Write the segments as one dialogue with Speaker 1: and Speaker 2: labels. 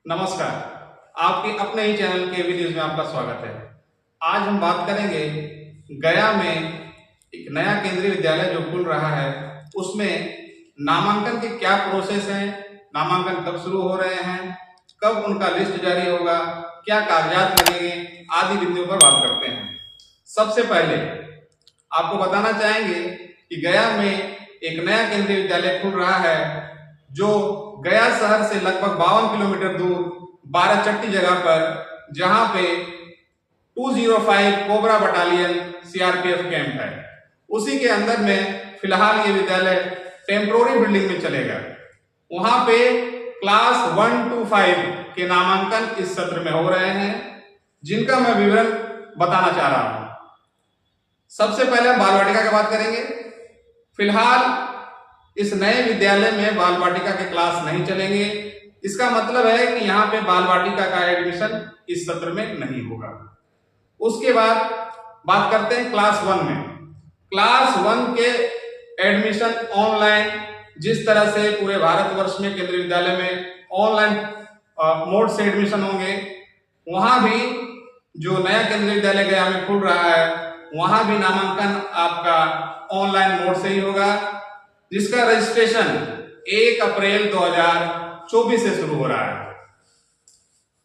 Speaker 1: नमस्कार। आपके अपने ही चैनल के वीडियोज में आपका स्वागत है। आज हम बात करेंगे गया में एक नया केंद्रीय विद्यालय जो खुल रहा है उसमें नामांकन के क्या प्रोसेस हैं, नामांकन कब शुरू हो रहे हैं, कब उनका लिस्ट जारी होगा, क्या कागजात लगेंगे आदि बिंदुओं पर बात करते हैं। सबसे पहले आपको बताना चाहेंगे कि गया में एक नया केंद्रीय विद्यालय खुल रहा है जो गया शहर से लगभग 52 किलोमीटर दूर बाराचट्टी जगह पर, जहां पे 205 कोबरा बटालियन सीआरपीएफ कैंप है, उसी के अंदर में फिलहाल ये विद्यालय टेम्पोररी बिल्डिंग में चलेगा। वहां पे क्लास 1 to 5 के नामांकन इस सत्र में हो रहे हैं, जिनका मैं विवरण बताना चाह रहा हूं। सबसे पहले हम बाल वाटिका की बात करेंगे। फिलहाल इस नए विद्यालय में बाल वाटिका के क्लास नहीं चलेंगे। इसका मतलब है कि यहाँ पे बाल वाटिका का एडमिशन इस सत्र में नहीं होगा। उसके बाद बात करते हैं क्लास 1 में। क्लास 1 के एडमिशन ऑनलाइन, जिस तरह से पूरे भारतवर्ष में केंद्रीय विद्यालय में ऑनलाइन मोड से एडमिशन होंगे, वहां भी जो नया केंद्रीय विद्यालय गया में खुल रहा है वहां भी नामांकन आपका ऑनलाइन मोड से ही होगा, जिसका रजिस्ट्रेशन 1 अप्रैल 2024 से शुरू हो रहा है।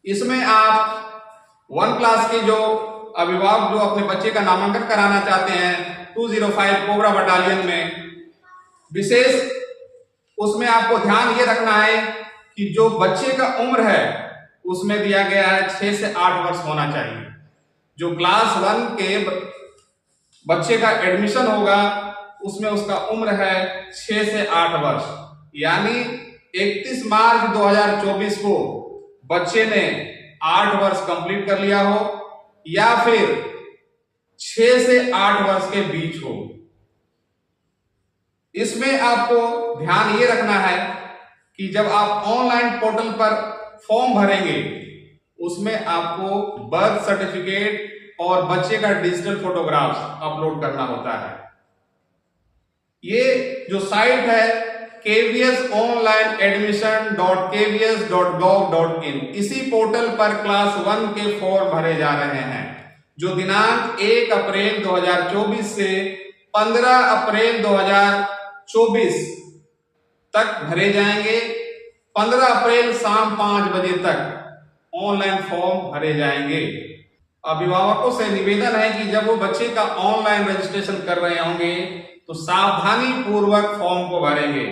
Speaker 1: इसमें आप 1 क्लास के जो अभिभावक जो अपने बच्चे का नामांकन कराना चाहते हैं 205 कोबरा बटालियन में, विशेष उसमें आपको ध्यान ये रखना है कि जो बच्चे का उम्र है उसमें दिया गया है 6 से 8 वर्ष होना चाहिए। जो क्लास 1 के बच्चे का एडमिशन होगा उसमें उसका उम्र है 6 से 8 वर्ष, यानी 31 मार्च 2024 को बच्चे ने 8 वर्ष कंप्लीट कर लिया हो या फिर 6 से 8 वर्ष के बीच हो। इसमें आपको ध्यान ये रखना है कि जब आप ऑनलाइन पोर्टल पर फॉर्म भरेंगे उसमें आपको बर्थ सर्टिफिकेट और बच्चे का डिजिटल फोटोग्राफ्स अपलोड करना होता है। ये जो साइट है kvsonlineadmission.kvs.gov.in, इसी पोर्टल पर क्लास 1 के फॉर्म भरे जा रहे हैं, जो दिनांक 1 अप्रैल 2024 से 15 अप्रैल 2024 तक भरे जाएंगे। 15 अप्रैल शाम 5 बजे तक ऑनलाइन फॉर्म भरे जाएंगे। अभिभावकों से निवेदन है कि जब वो बच्चे का ऑनलाइन रजिस्ट्रेशन कर रहे होंगे तो सावधानी पूर्वक फॉर्म को भरेंगे,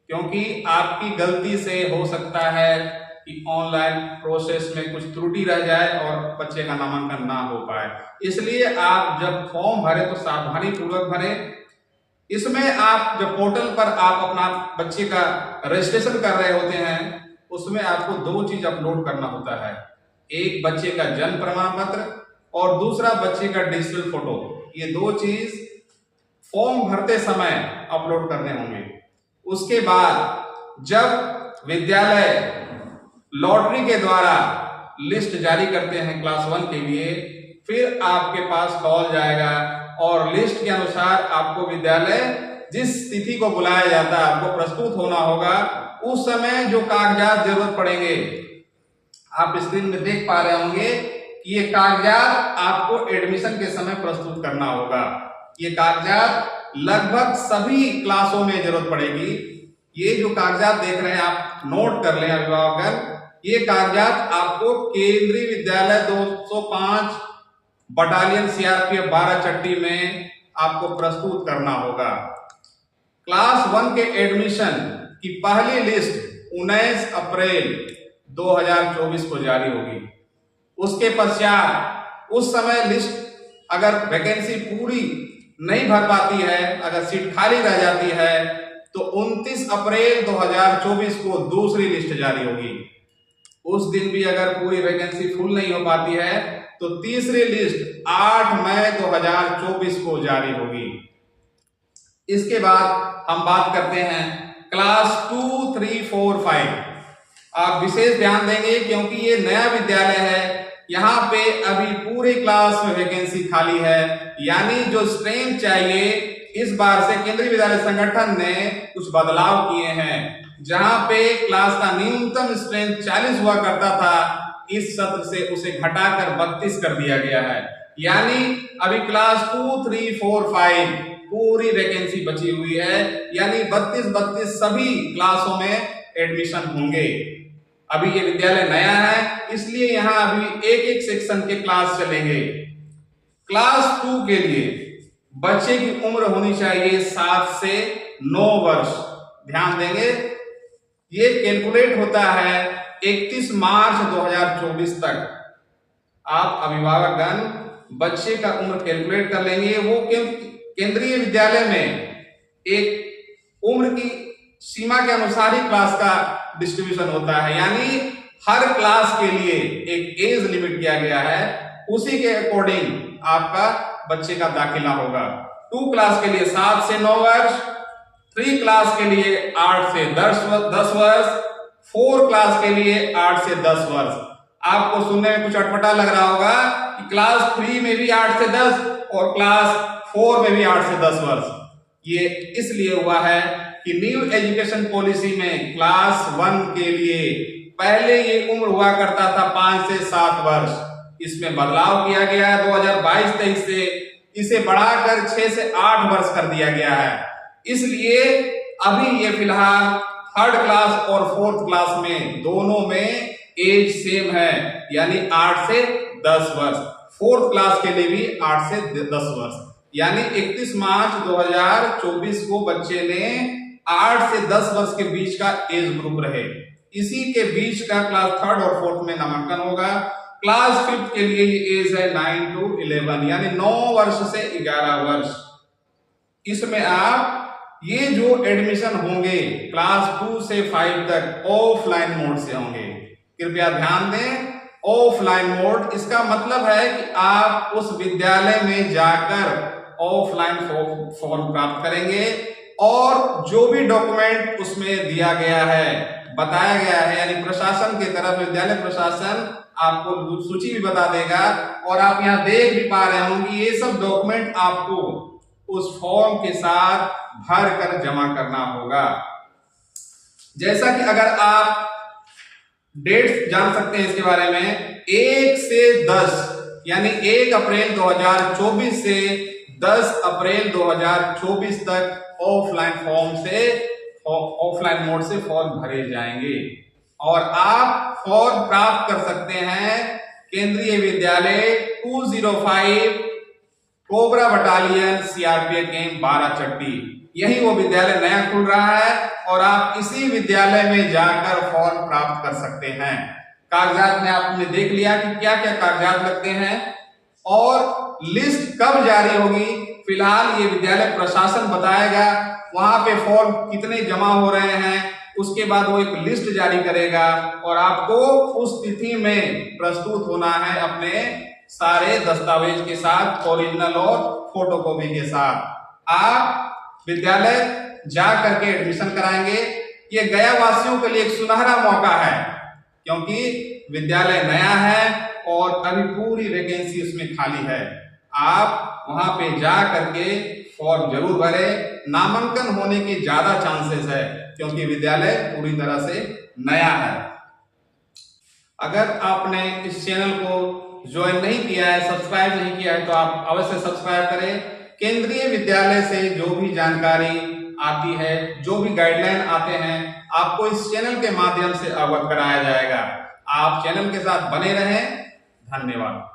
Speaker 1: क्योंकि आपकी गलती से हो सकता है कि ऑनलाइन प्रोसेस में कुछ त्रुटि रह जाए और बच्चे का नामांकन ना हो पाए। इसलिए आप जब फॉर्म भरें तो सावधानी पूर्वक भरें। इसमें आप जब पोर्टल पर आप अपना बच्चे का रजिस्ट्रेशन कर रहे होते हैं उसमें आपको 2 चीज अपलोड करना होता है, एक बच्चे का जन्म प्रमाण पत्र और दूसरा बच्चे का डिजिटल फोटो। ये 2 चीज फॉर्म भरते समय अपलोड करने होंगे। उसके बाद जब विद्यालय लॉटरी के द्वारा लिस्ट जारी करते हैं क्लास 1 के लिए, फिर आपके पास कॉल जाएगा और लिस्ट के अनुसार आपको विद्यालय जिस तिथि को बुलाया जाता है आपको प्रस्तुत होना होगा। उस समय जो कागजात जरूरत पड़ेंगे आप स्क्रीन में देख पा रहे होंगे कि ये कागजात आपको एडमिशन के समय प्रस्तुत करना होगा। ये कागजात लगभग सभी क्लासों में जरूरत पड़ेगी। ये जो कागजात देख रहे हैं आप नोट कर लें अभिभावक, ये कागजात आपको केंद्रीय विद्यालय 205 बटालियन सीआरपीएफ बाराचट्टी में आपको प्रस्तुत करना होगा। क्लास 1 के एडमिशन की पहली लिस्ट 19 अप्रैल 2024 को जारी होगी। उसके पश्चात उस समय लिस्ट अगर वैकेंसी पूरी नहीं भर पाती है, अगर सीट खाली रह जाती है तो 29 अप्रैल 2024 को दूसरी लिस्ट जारी होगी। उस दिन भी अगर पूरी वैकेंसी फुल नहीं हो पाती है तो तीसरी लिस्ट 8 मई 2024 को जारी होगी। इसके बाद हम बात करते हैं क्लास 2, 3, 4, 5। आप विशेष ध्यान देंगे क्योंकि ये नया विद्यालय है, यहाँ पे अभी पूरी क्लास में वैकेंसी खाली है, यानी जो स्ट्रेंथ चाहिए इस बार से केंद्रीय विद्यालय संगठन ने कुछ बदलाव किए हैं। जहां पे क्लास का न्यूनतम स्ट्रेंथ 40 हुआ करता था, इस सत्र से उसे घटाकर 32 कर दिया गया है। यानी अभी क्लास 2, 3, 4, 5 पूरी वैकेंसी बची हुई है, यानी 32 सभी क्लासों में एडमिशन होंगे। अभी ये विद्यालय नया है, इसलिए यहाँ अभी एक एक सेक्शन के क्लास चलेंगे। क्लास 2 के लिए बच्चे की उम्र होनी चाहिए 7 से 9 वर्ष। ध्यान देंगे, ये कैलकुलेट होता है 31 मार्च 2024 तक। आप अभिभावकगण बच्चे का उम्र कैलकुलेट कर लेंगे। वो केंद्रीय विद्यालय में एक उम्र की सीमा के अनुसार ही क्लास का डिस्ट्रीब्यूशन होता है, यानी हर क्लास के लिए एक एज लिमिट किया गया है, उसी के अकॉर्डिंग आपका बच्चे का दाखिला होगा। 2 क्लास के लिए 7 से 9 वर्ष, 3 क्लास के लिए 8 से 10 वर्ष, 4 क्लास के लिए 8 से 10 वर्ष। आपको सुनने में कुछ अटपटा लग रहा होगा कि क्लास 3 में भी 8 से 10 और क्लास 4 में भी 8 से 10 वर्ष। ये इसलिए हुआ है कि न्यू एजुकेशन पॉलिसी में क्लास 1 के लिए पहले ये उम्र हुआ करता था 5 से 7 वर्ष। इसमें बदलाव किया गया है 2022-23 से, इसे बढ़ाकर 6 से 8 वर्ष कर दिया गया है। इसलिए अभी ये फिलहाल 3rd क्लास और 4th क्लास में दोनों में एज सेम है, यानी 8 से 10 वर्ष। 4th क्लास के लिए भी 8 से 10 वर्ष, यानी 31 मार्च 2024 को बच्चे ने 8 से 10 वर्ष के बीच का एज ग्रुप रहे, इसी के बीच का क्लास 3rd और 4th में नामांकन होगा। क्लास 5th के लिए ये एज है 9 to 11, यानी 9 वर्ष से 11 वर्ष। इसमें आप ये जो एडमिशन होंगे क्लास 2 से 5 तक ऑफलाइन मोड से होंगे। कृपया ध्यान दें, ऑफलाइन मोड, इसका मतलब है कि आप उस विद्यालय में जाकर ऑफलाइन फॉर्म प्राप्त करेंगे और जो भी डॉक्यूमेंट उसमें दिया गया है, बताया गया है, यानी प्रशासन की तरफ विद्यालय प्रशासन आपको सूची भी बता देगा और आप यहाँ देख भी पा रहे होंगे ये सब डॉक्यूमेंट आपको उस फॉर्म के साथ भर कर जमा करना होगा। जैसा कि अगर आप डेट्स जान सकते हैं इसके बारे में, 1 से 10 यानी 1 अप्रैल 2024 से 10 अप्रैल 2024 तक ऑफलाइन मोड से फॉर्म भरे जाएंगे और आप फॉर्म प्राप्त कर सकते हैं केंद्रीय विद्यालय 205 कोबरा बटालियन CRPF कैंप 12 चट्टी। यही वो विद्यालय नया खुल रहा है और आप इसी विद्यालय में जाकर फॉर्म प्राप्त कर सकते हैं। कागजात में आपने देख लिया कि क्या क्या कागजात लगते हैं और लिस्ट कब जारी होगी, फिलहाल ये विद्यालय प्रशासन बताएगा। वहां पे फॉर्म कितने जमा हो रहे हैं, उसके बाद वो एक लिस्ट जारी करेगा और आपको उस तिथि में प्रस्तुत होना है अपने सारे दस्तावेज के साथ, ओरिजिनल और फोटोकॉपी के साथ। आप विद्यालय जा करके एडमिशन कराएंगे। ये गया वासियों के लिए एक सुनहरा मौका है, क्योंकि विद्यालय नया है और अभी पूरी वैकेंसी उसमें खाली है। आप वहां पे जा करके फॉर्म जरूर भरें। नामांकन होने के ज्यादा चांसेस है क्योंकि विद्यालय पूरी तरह से नया है। अगर आपने इस चैनल को ज्वाइन नहीं किया है, सब्सक्राइब नहीं किया है, तो आप अवश्य सब्सक्राइब करें। केंद्रीय विद्यालय से जो भी जानकारी आती है, जो भी गाइडलाइन आते हैं, आपको इस चैनल के माध्यम से अवगत कराया जाएगा। आप चैनल के साथ बने रहें। धन्यवाद।